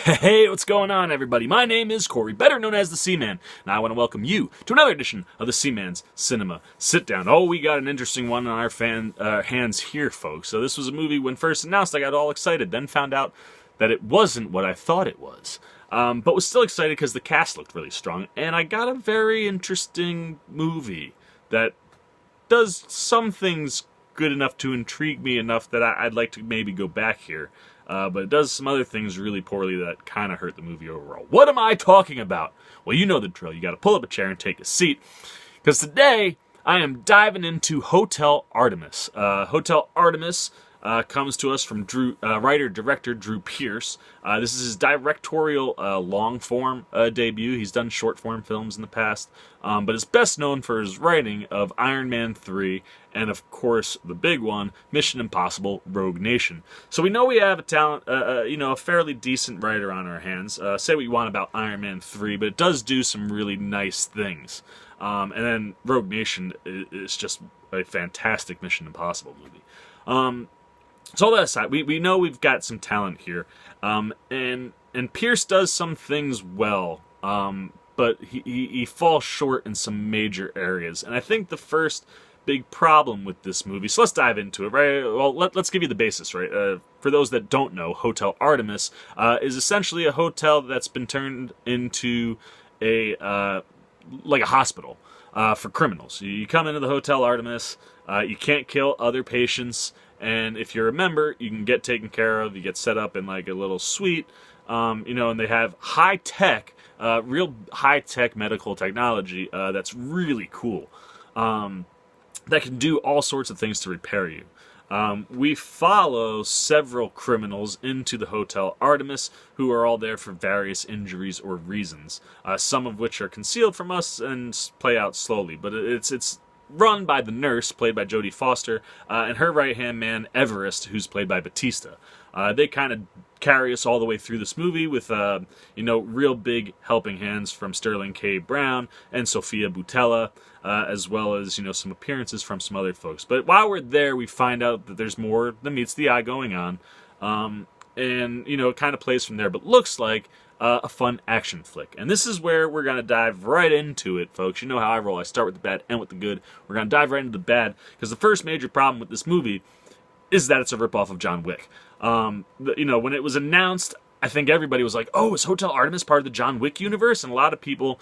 Hey, what's going on, everybody? My name is Corey, better known as the Seaman, and I want to welcome you to another edition of the Seaman's Cinema Sit-Down. Oh, we got an interesting one on our hands here, folks. So this was a movie when first announced, I got all excited, then found out that it wasn't what I thought it was. But was still excited because the cast looked really strong, and I got a very interesting movie that does some things good enough to intrigue me enough that I'd like to maybe go back here. But it does some other things really poorly that kind of hurt the movie overall. What am I talking about? Well, you know the drill. You got to pull up a chair and take a seat. Because today, I am diving into Hotel Artemis. Hotel Artemis comes to us from writer-director Drew Pearce. This is his directorial long-form debut. He's done short-form films in the past, but is best known for his writing of Iron Man 3 and, of course, the big one, Mission Impossible: Rogue Nation. So we know we have a fairly decent writer on our hands. Say what you want about Iron Man 3, but it does do some really nice things. And then Rogue Nation is just a fantastic Mission Impossible movie. So all that aside, we know we've got some talent here, and Pierce does some things well, but he falls short in some major areas. And I think the first big problem with this movie, so let's dive into it, right? Well, let's give you the basis, right? For those that don't know, Hotel Artemis is essentially a hotel that's been turned into a hospital for criminals. You come into the Hotel Artemis, you can't kill other patients. And if you're a member, you can get taken care of. You get set up in like a little suite, and they have real high-tech medical technology that's really cool, that can do all sorts of things to repair you. We follow several criminals into the Hotel Artemis who are all there for various injuries or reasons, some of which are concealed from us and play out slowly. But it's run by the nurse, played by Jodie Foster, and her right-hand man, Everest, who's played by Batista. They kind of carry us all the way through this movie with, real big helping hands from Sterling K. Brown and Sofia Boutella, as well as, some appearances from some other folks. But while we're there, we find out that there's more than meets the eye going on, and, it kind of plays from there, but looks like a fun action flick. And this is where we're going to dive right into it, folks. You know how I roll. I start with the bad, end with the good. We're going to dive right into the bad, because the first major problem with this movie is that it's a ripoff of John Wick. When it was announced, I think everybody was like, oh, is Hotel Artemis part of the John Wick universe? And a lot of people,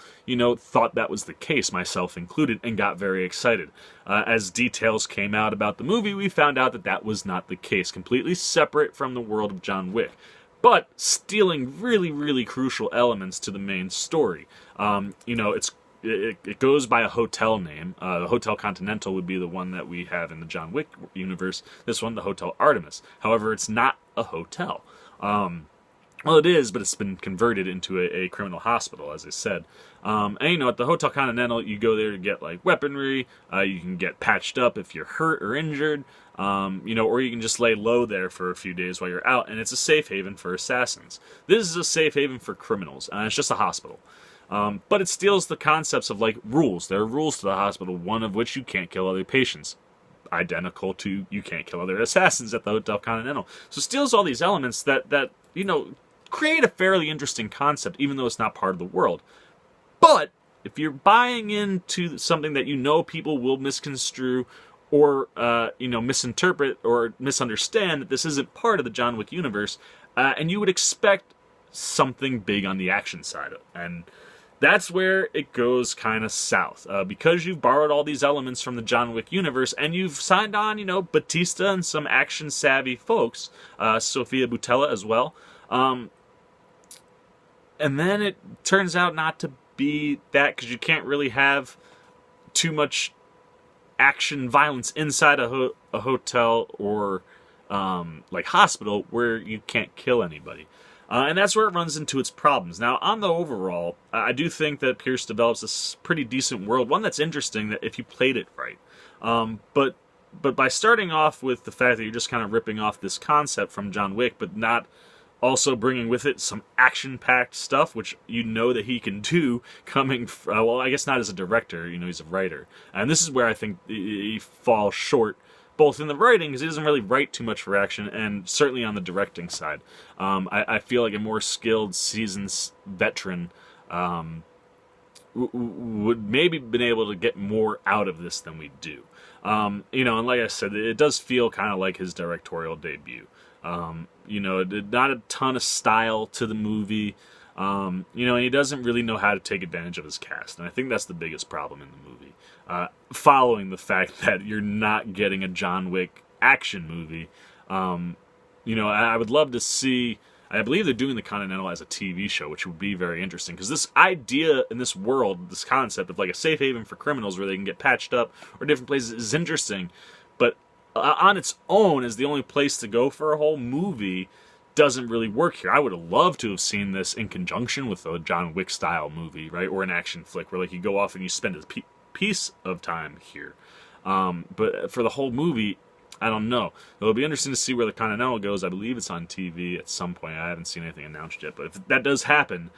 thought that was the case, myself included, and got very excited. As details came out about the movie, we found out that that was not the case. Completely separate from the world of John Wick, but stealing really, really crucial elements to the main story. It goes by a hotel name. The Hotel Continental would be the one that we have in the John Wick universe. This one, the Hotel Artemis. However, it's not a hotel. Well, it is, but it's been converted into a criminal hospital, as I said. And at the Hotel Continental, you go there to get weaponry. You can get patched up if you're hurt or injured. Or you can just lay low there for a few days while you're out, and it's a safe haven for assassins. This is a safe haven for criminals, and it's just a hospital. But it steals the concepts of rules. There are rules to the hospital, one of which you can't kill other patients. Identical to you can't kill other assassins at the Hotel Continental. So it steals all these elements that create a fairly interesting concept, even though it's not part of the world. But if you're buying into something that people will misconstrue or misinterpret or misunderstand, that this isn't part of the John Wick universe, and you would expect something big on the action side, and that's where it goes kind of south. Because you've borrowed all these elements from the John Wick universe, and you've signed on, Batista and some action-savvy folks, Sofia Boutella as well, and then it turns out not to be that, because you can't really have too much action violence inside a hotel or hospital where you can't kill anybody. And that's where it runs into its problems. Now, on the overall, I do think that Pierce develops a pretty decent world, one that's interesting that if you played it right. But by starting off with the fact that you're just kind of ripping off this concept from John Wick, but not also bringing with it some action-packed stuff, which that he can do, coming, I guess not as a director, he's a writer. And this is where I think he falls short both in the writing, because he doesn't really write too much for action, and certainly on the directing side. I feel like a more skilled, seasoned veteran would maybe been able to get more out of this than we do. And like I said, it does feel kind of like his directorial debut. Not a ton of style to the movie. And he doesn't really know how to take advantage of his cast, and I think that's the biggest problem in the movie. Following the fact that you're not getting a John Wick action movie, I would love to see. I believe they're doing The Continental as a TV show, which would be very interesting, because this idea in this world, this concept of like a safe haven for criminals where they can get patched up or different places is interesting, but on its own as the only place to go for a whole movie doesn't really work here. I would have loved to have seen this in conjunction with a John Wick style movie, right, or an action flick where like you go off and you spend a piece of time here. But for the whole movie, I don't know. It'll be interesting to see where the Continental goes. I believe it's on TV at some point. I haven't seen anything announced yet. But if that does happen,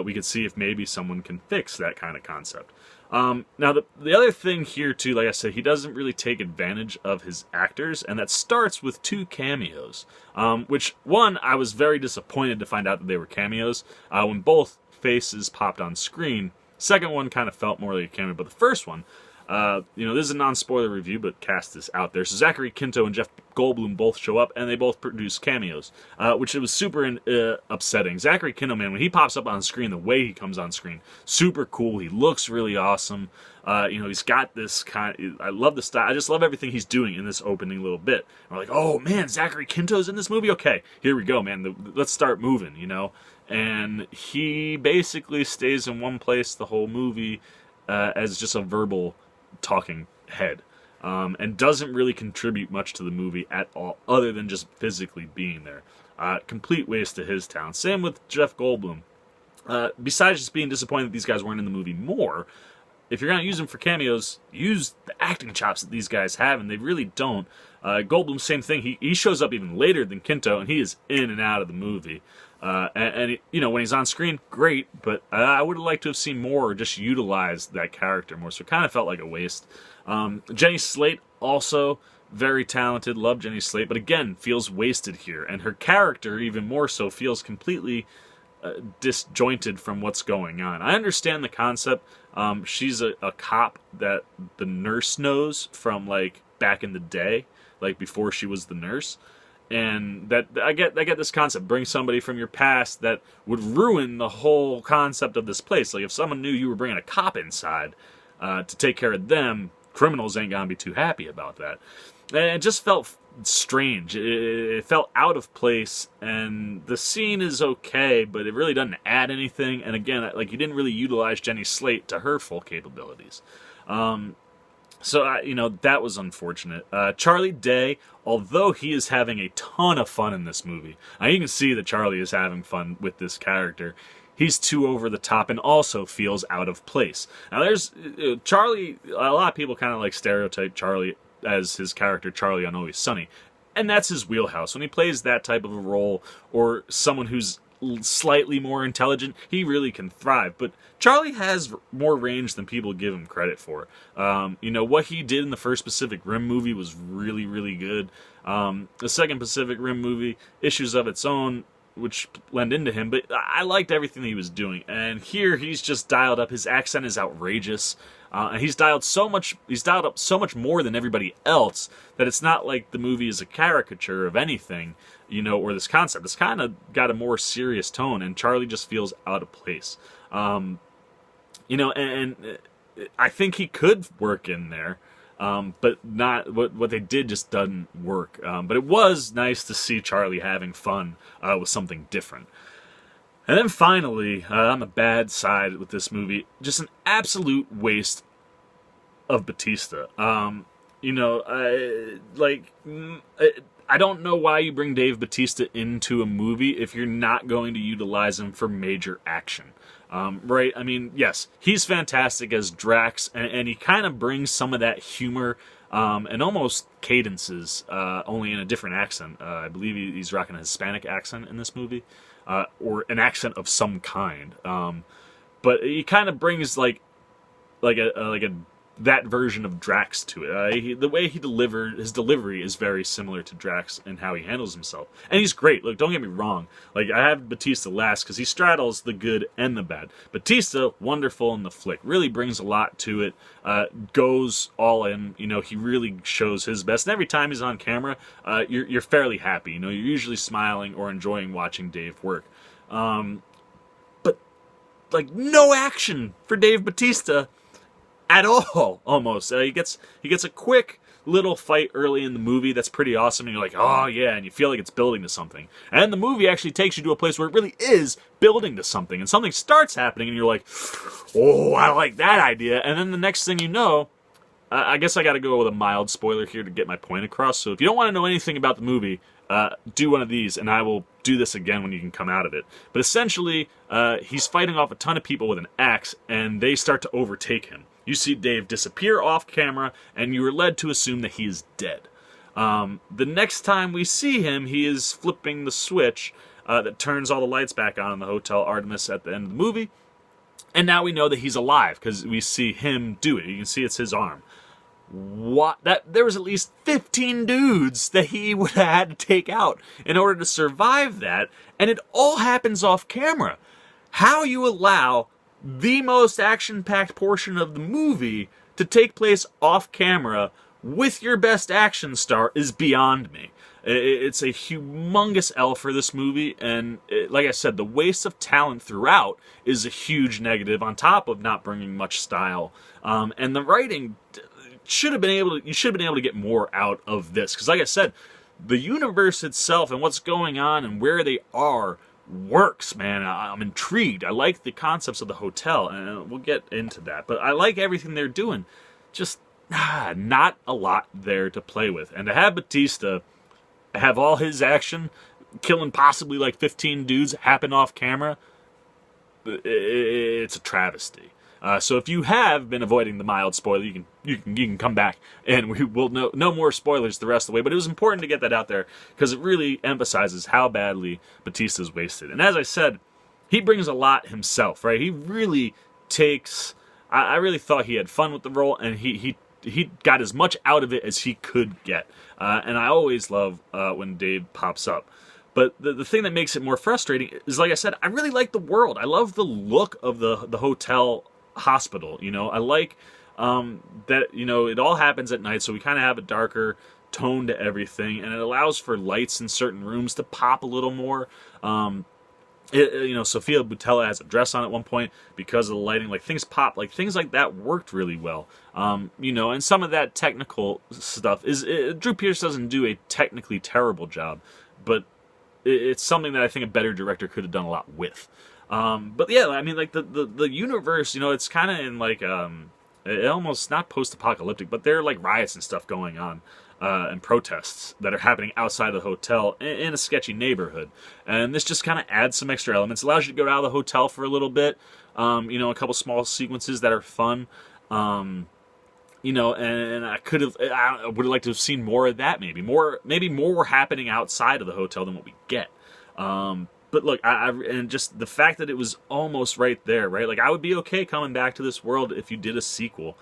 we could see if maybe someone can fix that kind of concept. Now, the other thing here, too, like I said, he doesn't really take advantage of his actors, and that starts with 2 cameos. Which, one, I was very disappointed to find out that they were cameos when both faces popped on screen. Second one kind of felt more like a cameo, but the first one, this is a non-spoiler review, but cast is out there. So Zachary Quinto and Jeff Goldblum both show up, and they both produce cameos, which it was super upsetting. Zachary Quinto, man, when he pops up on screen, the way he comes on screen, super cool. He looks really awesome. He's got this I love the style. I just love everything he's doing in this opening little bit. And we're like, oh man, Zachary Quinto's in this movie? Okay, here we go, man. Let's start moving, And he basically stays in one place the whole movie as just a verbal talking head, and doesn't really contribute much to the movie at all, other than just physically being there. Complete waste of his talent. Same with Jeff Goldblum. Besides just being disappointed that these guys weren't in the movie more, if you're going to use them for cameos, use the acting chops that these guys have, and they really don't. Goldblum, same thing. He shows up even later than Quinto, and he is in and out of the movie. And when he's on screen, great, but I would have liked to have seen more or just utilized that character more, so it kind of felt like a waste. Jenny Slate, also very talented, love Jenny Slate, but again, feels wasted here, and her character, even more so, feels completely disjointed from what's going on. I understand the concept. She's a cop that the nurse knows from, like, back in the day, like, before she was the nurse. And that I get this concept. Bring somebody from your past that would ruin the whole concept of this place. Like if someone knew you were bringing a cop inside to take care of them, criminals ain't gonna be too happy about that. And it just felt strange. It felt out of place. And the scene is okay, but it really doesn't add anything. And again, like you didn't really utilize Jenny Slate to her full capabilities. So, that was unfortunate. Charlie Day, although he is having a ton of fun in this movie, you can see that Charlie is having fun with this character. He's too over the top and also feels out of place. Now, there's Charlie, a lot of people kind of like stereotype Charlie as his character Charlie on Always Sunny. And that's his wheelhouse. When he plays that type of a role, or someone who's slightly more intelligent, he really can thrive. But Charlie has more range than people give him credit for. What he did in the first Pacific Rim movie was really, really good. The second Pacific Rim movie, issues of its own, which lend into him, but I liked everything he was doing. And here, he's just dialed up. His accent is outrageous. And he's dialed up so much more than everybody else that it's not like the movie is a caricature of anything, or this concept. It's kind of got a more serious tone, and Charlie just feels out of place. And I think he could work in there, but not what they did just doesn't work. But it was nice to see Charlie having fun with something different. And then finally, on the bad side with this movie, just an absolute waste of Batista. I don't know why you bring Dave Batista into a movie if you're not going to utilize him for major action. Right? I mean, yes, he's fantastic as Drax, and he kind of brings some of that humor and almost cadences, only in a different accent. I believe he's rocking a Hispanic accent in this movie. Or an accent of some kind, but he kind of brings like a that version of Drax to it. The way his delivery is very similar to Drax and how he handles himself. And he's great. Look, don't get me wrong. Like, I have Batista last because he straddles the good and the bad. Batista, wonderful in the flick. Really brings a lot to it. Goes all in. You know, he really shows his best. And every time he's on camera, you're fairly happy. You know, you're usually smiling or enjoying watching Dave work. But, like, no action for Dave Batista at all, almost. He gets a quick little fight early in the movie that's pretty awesome, and you're like, oh yeah, and you feel like it's building to something. And the movie actually takes you to a place where it really is building to something, and something starts happening, and you're like, oh, I like that idea. And then the next thing you know, I guess I gotta go with a mild spoiler here to get my point across, so if you don't want to know anything about the movie, do one of these, and I will do this again when you can come out of it. But essentially, he's fighting off a ton of people with an axe, and they start to overtake him. You see Dave disappear off camera, and you are led to assume that he is dead. The next time we see him, he is flipping the switch that turns all the lights back on in the Hotel Artemis at the end of the movie. And now we know that he's alive, because we see him do it. You can see it's his arm. There was at least 15 dudes that he would have had to take out in order to survive that, and it all happens off camera. How you allow the most action-packed portion of the movie to take place off camera with your best action star is beyond me. It's a humongous L for this movie, and like I said, the waste of talent throughout is a huge negative on top of not bringing much style. And the writing you should have been able to get more out of this, because like I said, the universe itself and what's going on and where they are works, man. I'm intrigued. I like the concepts of the hotel, and we'll get into that, but I like everything they're doing. Just not a lot there to play with. And to have Batista have all his action, killing possibly like 15 dudes, happen off camera, it's a travesty. So if you have been avoiding the mild spoiler, you can come back, and we will no more spoilers the rest of the way. But it was important to get that out there because it really emphasizes how badly Batista's wasted. And as I said, he brings a lot himself, right? He really takes. I really thought he had fun with the role, and he got as much out of it as he could get. And I always love when Dave pops up. But the thing that makes it more frustrating is, like I said, I really like the world. I love the look of the hotel hospital. You know, I like that, you know, it all happens at night, so we kind of have a darker tone to everything, and it allows for lights in certain rooms to pop a little more. You know, Sofia Boutella has a dress on at one point because of the lighting. Like, things pop. Like, things like that worked really well. You know, and some of that technical stuff is... Drew Pearce doesn't do a technically terrible job, but it's something that I think a better director could have done a lot with. But yeah, I mean, like, the universe, you know, it's kind of in, like, almost not post-apocalyptic, but there are, like, riots and stuff going on. And protests that are happening outside of the hotel in a sketchy neighborhood. And this just kind of adds some extra elements. Allows you to go out of the hotel for a little bit. You know, a couple small sequences that are fun. You know, and I would have liked to have seen more of that, maybe more happening outside of the hotel than what we get. But look, and just the fact that it was almost right there, right? Like, I would be okay coming back to this world if you did a sequel.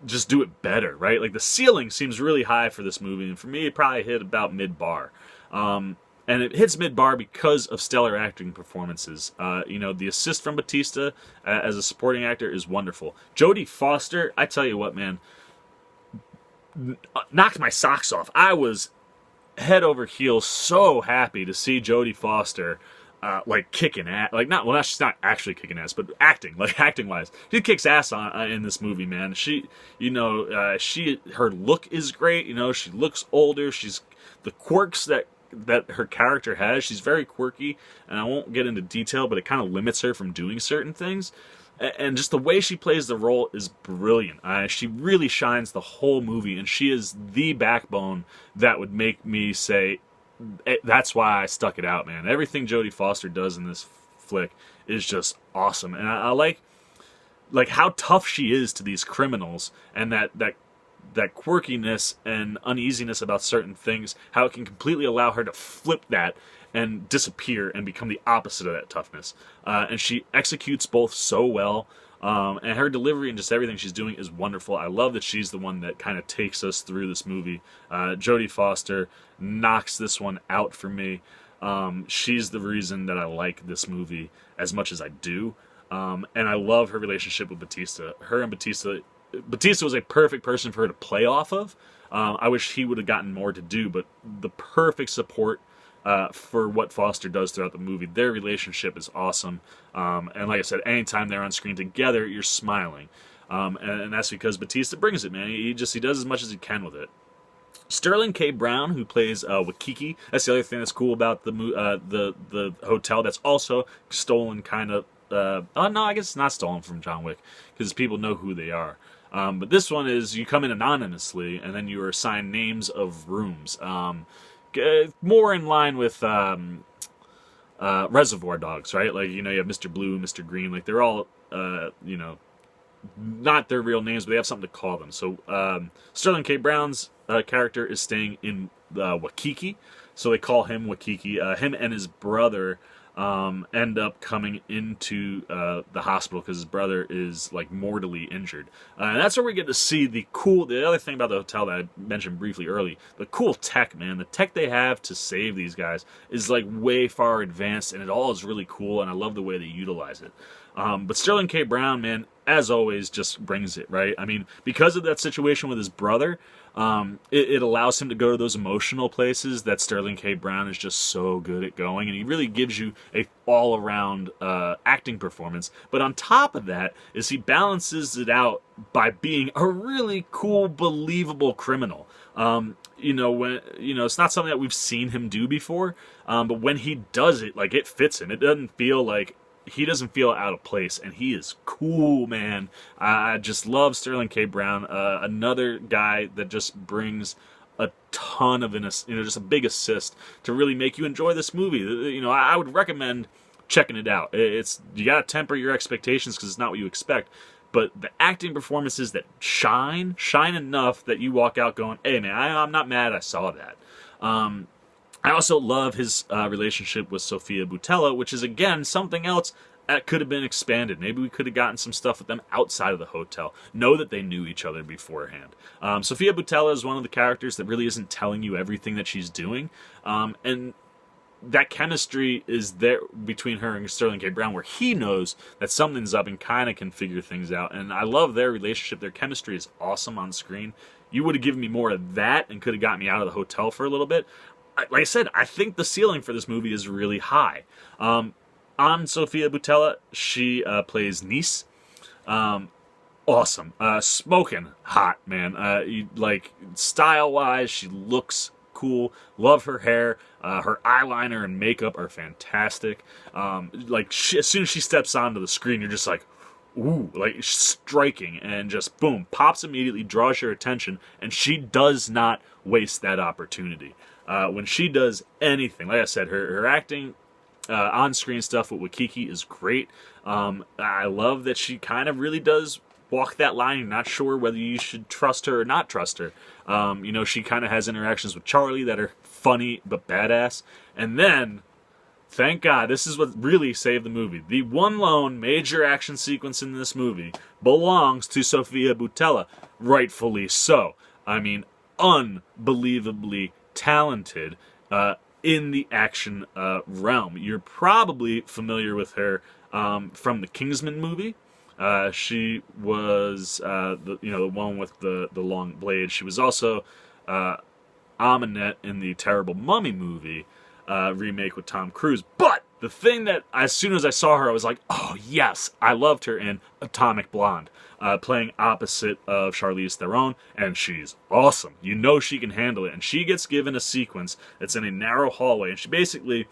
Just do it better, right? Like, the ceiling seems really high for this movie, and for me, it probably hit about mid-bar. And it hits mid-bar because of stellar acting performances. You know, the assist from Batista as a supporting actor is wonderful. Jodie Foster, I tell you what, man, knocked my socks off. I was head over heels so happy to see Jodie Foster like kicking ass, like she's not actually kicking ass, but acting wise, she kicks ass in this movie, man. She, you know, her look is great. You know, she looks older. She's the quirks that her character has. She's very quirky, and I won't get into detail, but it kind of limits her from doing certain things. And just the way she plays the role is brilliant. She really shines the whole movie, and she is the backbone that would make me say, that's why I stuck it out, man. Everything Jodie Foster does in this flick is just awesome, and I like how tough she is to these criminals, and that quirkiness and uneasiness about certain things, how it can completely allow her to flip that and disappear and become the opposite of that toughness. And she executes both so well. And her delivery and just everything she's doing is wonderful. I love that she's the one that kind of takes us through this movie. Jodie Foster knocks this one out for me. She's the reason that I like this movie as much as I do. And I love her relationship with Batista. Her and Batista was a perfect person for her to play off of. I wish he would have gotten more to do, but the perfect support for what Foster does throughout the movie. Their relationship is awesome. And like I said, anytime they're on screen together, you're smiling. And that's because Batista brings it, man. He does as much as he can with it. Sterling K. Brown, who plays Wakiki. That's the other thing that's cool about the hotel. That's also stolen, kind of. Oh no, I guess it's not stolen from John Wick because people know who they are. But this one is you come in anonymously and then you are assigned names of rooms. More in line with Reservoir Dogs, right? Like, you have Mr. Blue, Mr. Green. Like, they're all, not their real names, but they have something to call them. So Sterling K. Brown's character is staying in Wakiki, so they call him Wakiki. Him and his brother end up coming into the hospital because his brother is like mortally injured. And that's where we get to see the other thing about the hotel that I mentioned briefly early, the cool tech, man. The tech they have to save these guys is like way far advanced, and it all is really cool, and I love the way they utilize it. But Sterling K. Brown, man, as always, just brings it, right? I mean, because of that situation with his brother, it allows him to go to those emotional places that Sterling K. Brown is just so good at going, and he really gives you a all-around acting performance. But on top of that is he balances it out by being a really cool, believable criminal. It's not something that we've seen him do before, but when he does it, like, it fits him. It doesn't feel like he doesn't feel out of place, and he is cool, man. I just love Sterling K. Brown. Another guy that just brings a ton of, just a big assist to really make you enjoy this movie. I would recommend checking it out. You gotta temper your expectations because it's not what you expect. But the acting performances that shine enough that you walk out going, "Hey, man, I'm not mad. I saw that." I also love his relationship with Sofia Boutella, which is, again, something else that could have been expanded. Maybe we could have gotten some stuff with them outside of the hotel. Know that they knew each other beforehand. Sofia Boutella is one of the characters that really isn't telling you everything that she's doing. And that chemistry is there between her and Sterling K. Brown, where he knows that something's up and kind of can figure things out. And I love their relationship. Their chemistry is awesome on screen. You would have given me more of that and could have got me out of the hotel for a little bit. Like I said, I think the ceiling for this movie is really high. On Sofia Boutella, she plays Nice. Awesome. Smoking hot, man. Style-wise, she looks cool. Love her hair. Her eyeliner and makeup are fantastic. As soon as she steps onto the screen, you're just like, ooh, like striking, and just boom, pops immediately, draws your attention, and she does not waste that opportunity. When she does anything, like I said, her acting, on-screen stuff with Wakiki is great. I love that she kind of really does walk that line. You're not sure whether you should trust her or not trust her. She kind of has interactions with Charlie that are funny but badass. And then, thank God, this is what really saved the movie. The one lone major action sequence in this movie belongs to Sofia Boutella, rightfully so. I mean, unbelievably talented in the action realm. You're probably familiar with her from the Kingsman movie. She was the one with the long blade. She was also Amunet in the terrible Mummy movie remake with Tom Cruise. But the thing that, as soon as I saw her, I was like, oh yes, I loved her in Atomic Blonde, playing opposite of Charlize Theron, and she's awesome. You know she can handle it, and she gets given a sequence that's in a narrow hallway, and she basically,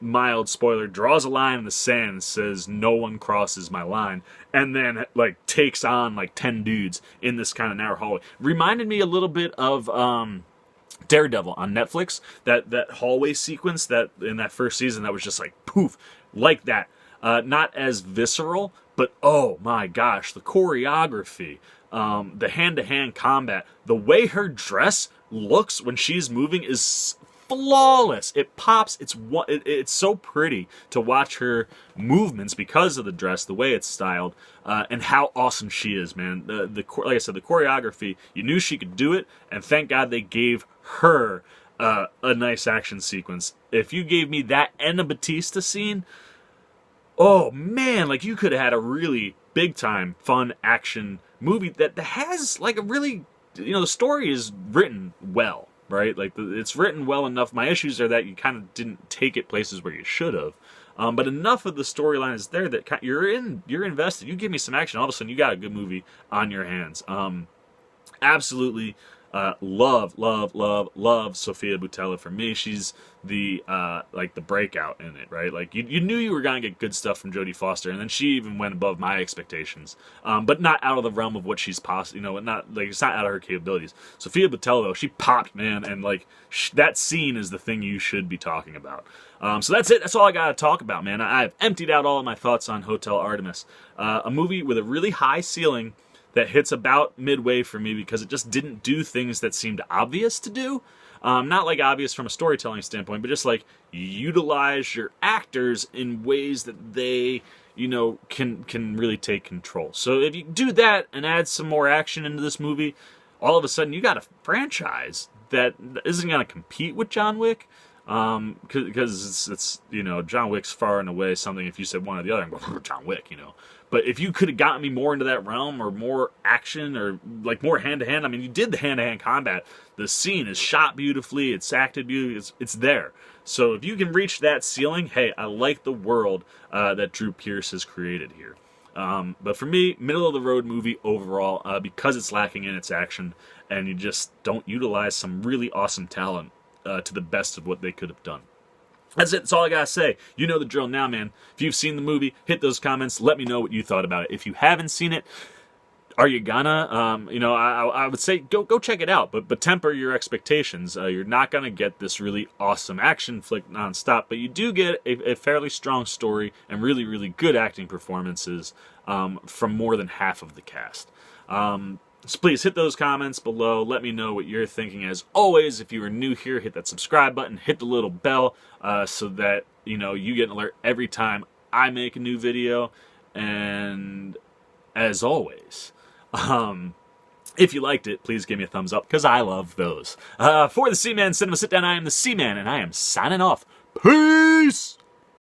mild spoiler, draws a line in the sand and says, "No one crosses my line," and then takes on 10 dudes in this kind of narrow hallway. Reminded me a little bit of Daredevil on Netflix, that hallway sequence that in that first season that was just poof, like that. Not as visceral, but oh my gosh, the choreography, the hand-to-hand combat, the way her dress looks when she's moving is flawless. It pops. It's so pretty to watch her movements because of the dress, the way it's styled, and how awesome she is, man. Like I said, the choreography. You knew she could do it, and thank God they gave her a nice action sequence. If you gave me that and a Batista scene, oh man, like you could have had a really big time fun action movie that has like a really, the story is written well, right? Like it's written well enough. My issues are that you kind of didn't take it places where you should have. But enough of the storyline is there that you're invested. You give me some action, all of a sudden you got a good movie on your hands. Absolutely love Sofia Boutella. For me, she's the like the breakout in it, right? Like you knew you were gonna get good stuff from Jodie Foster, and then she even went above my expectations, but not out of the realm of what she's possible. Not like it's not out of her capabilities. Sofia Boutella, though, she popped, man, and like that scene is the thing you should be talking about. So that's it. That's all I gotta talk about, man. I've emptied out all of my thoughts on Hotel Artemis, a movie with a really high ceiling that hits about midway for me because it just didn't do things that seemed obvious to do. Not like obvious from a storytelling standpoint, but just like utilize your actors in ways that they, can really take control. So if you do that and add some more action into this movie, all of a sudden you got a franchise that isn't going to compete with John Wick. Because it's John Wick's far and away something. If you said one or the other, I'm going John Wick, But if you could have gotten me more into that realm, or more action, or like more hand to hand, I mean, you did the hand to hand combat. The scene is shot beautifully, it's acted beautifully, it's there. So if you can reach that ceiling, hey, I like the world that Drew Pearce has created here. But for me, middle of the road movie overall, because it's lacking in its action, and you just don't utilize some really awesome talent to the best of what they could have done. That's it. That's all I gotta say. You know the drill now, man. If you've seen the movie, hit those comments. Let me know what you thought about it. If you haven't seen it, are you gonna? I would say go check it out, but temper your expectations. You're not gonna get this really awesome action flick nonstop, but you do get a fairly strong story and really, really good acting performances from more than half of the cast. So please hit those comments below. Let me know what you're thinking. As always, if you are new here, hit that subscribe button, hit the little bell so that you get an alert every time I make a new video. And as always, if you liked it, please give me a thumbs up because I love those. For the Seaman Cinema Sit Down, I am the Seaman, and I am signing off. Peace!